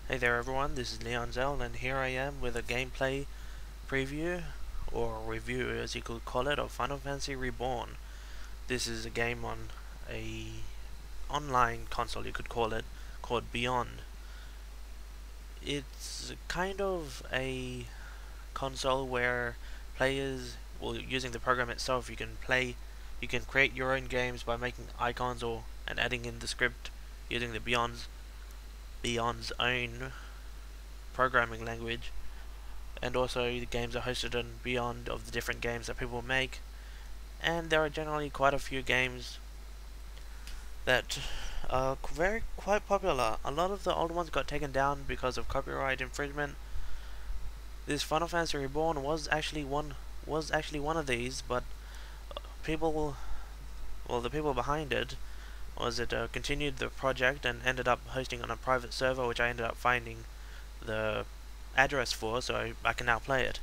Hey there everyone, this is Leonzell and here I am with a gameplay preview, or review as you could call it, of Final Fantasy Reborn. This is a game on a online console, you could call it, called Byond. It's kind of a console where players, well, using the program itself, you can create your own games by making icons and adding in the script using the Byond's own programming language, and also the games are hosted on Byond of the different games that people make, and there are generally quite a few games that are quite popular. A lot of the old ones got taken down because of copyright infringement. This Final Fantasy Reborn was actually one of these, but the people behind it continued the project and ended up hosting on a private server, which I ended up finding the address for, so I can now play it.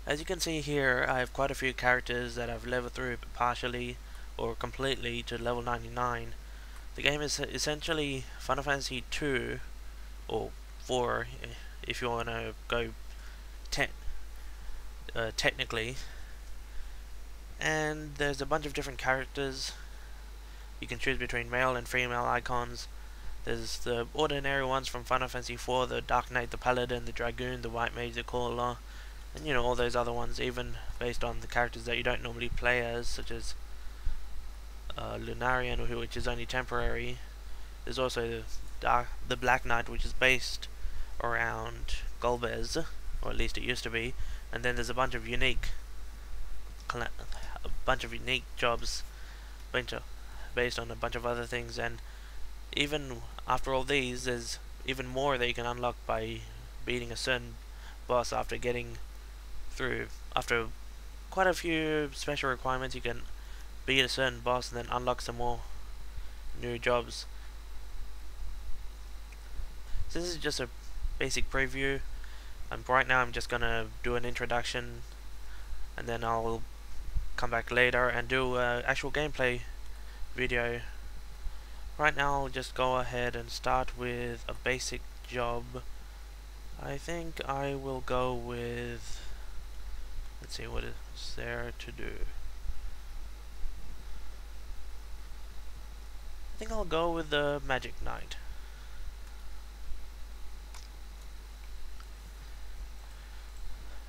As you can see here, I have quite a few characters that I've leveled through partially or completely to level 99. The game is essentially Final Fantasy 2 or 4 if you want to go technically, and there's a bunch of different characters. You can choose between male and female icons. There's the ordinary ones from Final Fantasy 4, the Dark Knight, the Paladin, the Dragoon, the White Mage, the Caller, and all those other ones, even based on the characters that you don't normally play as, such as Lunarian, which is only temporary. There's also the Black Knight, which is based around Golbez, or at least it used to be, and then there's a bunch of unique jobs based on a bunch of other things, and even after all these, there's even more that you can unlock by beating a certain boss. After quite a few special requirements, you can beat a certain boss and then unlock some more new jobs. So this is just a basic preview. Right now I'm just gonna do an introduction, and then I'll come back later and do an actual gameplay video. Right now I'll just go ahead and start with a basic job. I think I will go with, let's see what is there to do. I think I'll go with the Magic Knight.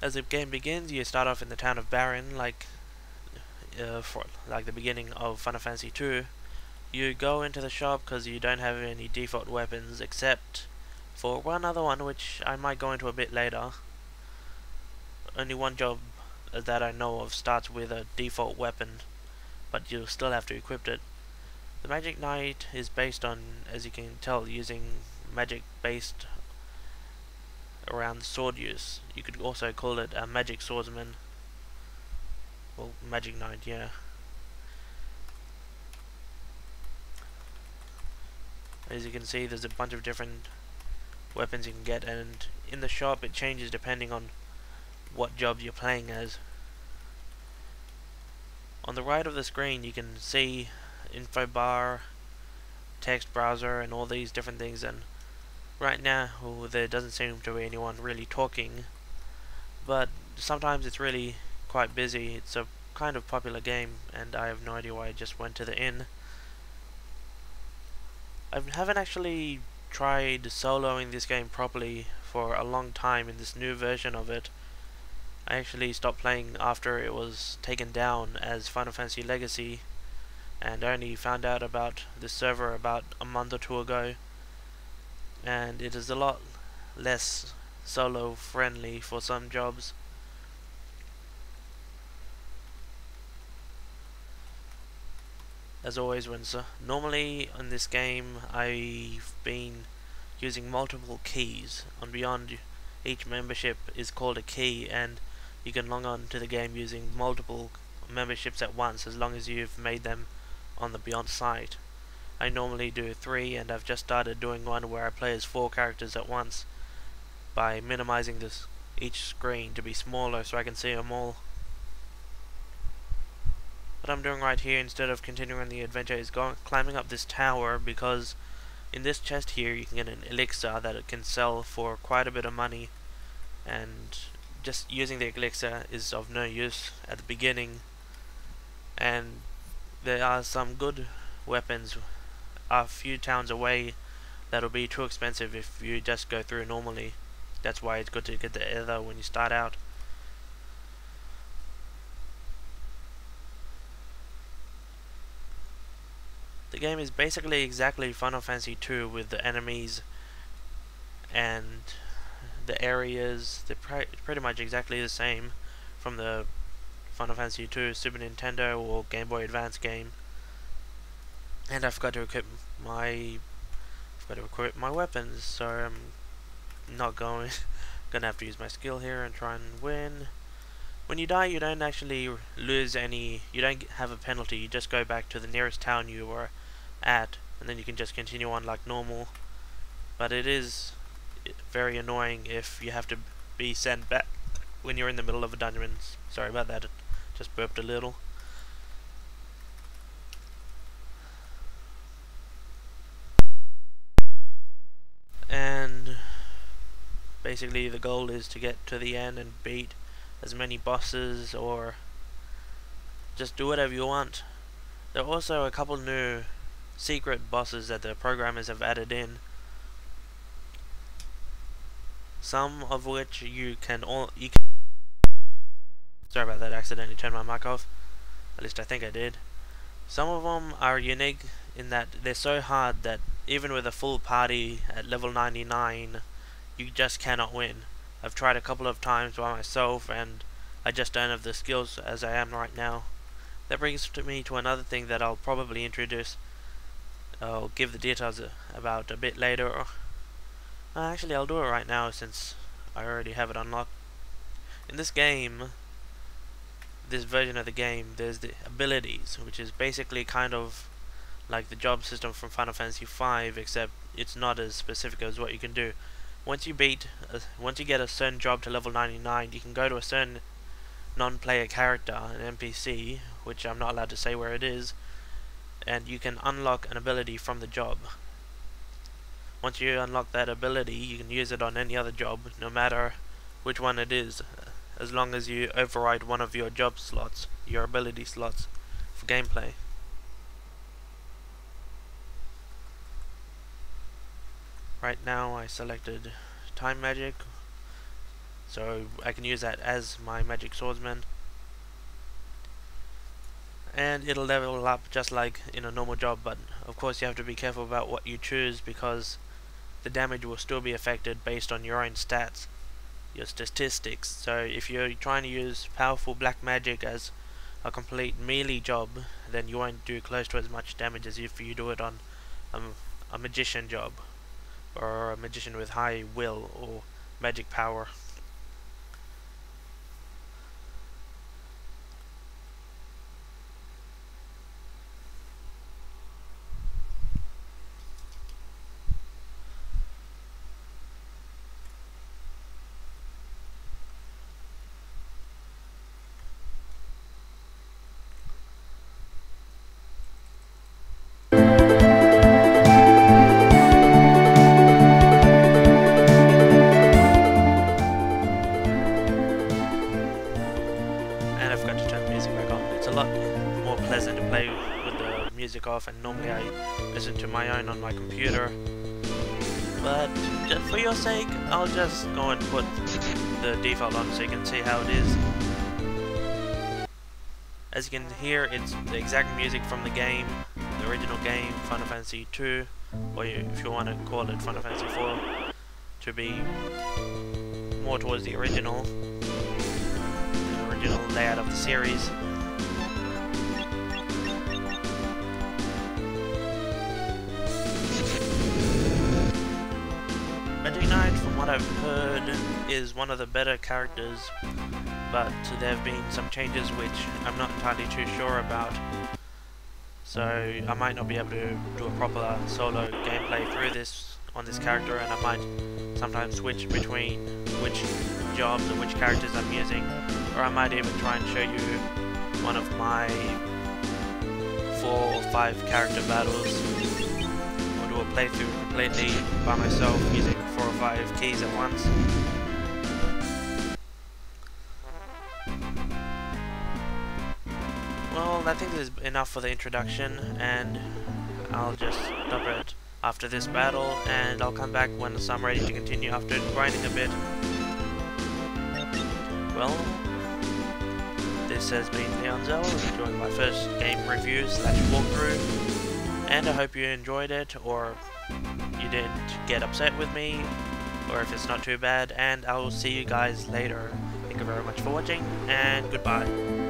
As the game begins, you start off in the town of Baron, like the beginning of Final Fantasy 2. You go into the shop because you don't have any default weapons, except for one other one, which I might go into a bit later. Only one job that I know of starts with a default weapon, but you'll still have to equip it. The Magic Knight is based on, as you can tell, using magic based around sword use. You could also call it a magic swordsman. Well, Magic Knight, yeah. As you can see, there's a bunch of different weapons you can get, and in the shop it changes depending on what job you're playing as. On the right of the screen you can see info bar, text browser, and all these different things, and right now there doesn't seem to be anyone really talking, but sometimes it's really quite busy. It's a kind of popular game and I have no idea why I just went to the inn. I haven't actually tried soloing this game properly for a long time in this new version of it. I actually stopped playing after it was taken down as Final Fantasy Legacy, and I only found out about this server about a month or two ago, and it is a lot less solo friendly for some jobs. As always, normally in this game I've been using multiple keys. On Byond, each membership is called a key, and you can log on to the game using multiple memberships at once, as long as you've made them on the Byond site. I normally do 3, and I've just started doing one where I play as 4 characters at once by minimizing each screen to be smaller so I can see them all. What I'm doing right here, instead of continuing the adventure, is climbing up this tower, because In this chest here you can get an elixir that it can sell for quite a bit of money, and just using the elixir is of no use at the beginning. And there are some good weapons a few towns away that'll be too expensive if you just go through normally. That's why it's good to get the ether when you start out. The game is basically exactly Final Fantasy 2 with the enemies and the areas. They're pretty much exactly the same from the Final Fantasy 2 Super Nintendo or Game Boy Advance game. And I forgot to equip my weapons, so I'm not gonna have to use my skill here and try and win. When you die, you don't actually lose any. You don't have a penalty. You just go back to the nearest town you were at, and then you can just continue on like normal. But it is very annoying if you have to be sent back when you're in the middle of a dungeon. Sorry about that. It just burped a little. And basically the goal is to get to the end and beat as many bosses, or just do whatever you want. There are also a couple new secret bosses that the programmers have added in, some of which you can sorry about that, I accidentally turned my mic off. At least I think I did. Some of them are unique in that they're so hard that even with a full party at level 99, you just cannot win. I've tried a couple of times by myself and I just don't have the skills as I am right now. That brings me to another thing that I'll probably introduce. I'll give the details about a bit later. Actually, I'll do it right now since I already have it unlocked. In this game, this version of the game, there's the abilities, which is basically kind of like the job system from Final Fantasy V, except it's not as specific as what you can do. Once you get a certain job to level 99, you can go to a certain non-player character, an NPC, which I'm not allowed to say where it is, and you can unlock an ability from the job. Once you unlock that ability, you can use it on any other job, no matter which one it is, as long as you override one of your job slots, your ability slots, for gameplay. Right now I selected Time Magic, so I can use that as my Magic Swordsman. And it'll level up just like in a normal job, but of course you have to be careful about what you choose, because the damage will still be affected based on your own stats, your statistics. So if you're trying to use powerful black magic as a complete melee job, then you won't do close to as much damage as if you do it on a magician job, or a magician with high will or magic power. Music off, and normally I listen to my own on my computer, but just for your sake I'll just go and put the default on so you can see how it is. As you can hear, it's the exact music from the game, the original game, Final Fantasy 2, or if you want to call it Final Fantasy 4, to be more towards the original layout of the series. From what I've heard, is one of the better characters, but there have been some changes which I'm not entirely too sure about, so I might not be able to do a proper solo gameplay through this on this character, and I might sometimes switch between which jobs or which characters I'm using, or I might even try and show you one of my 4 or 5 character battles, or do a playthrough completely by myself using 4 or 5 keys at once. Well, I think this is enough for the introduction, and I'll just stop it after this battle, and I'll come back when I'm ready to continue after grinding a bit. Well, this has been Leonzell doing my first game review / walkthrough, and I hope you enjoyed it, or you didn't get upset with me, or if it's not too bad, and I will see you guys later. Thank you very much for watching, and goodbye.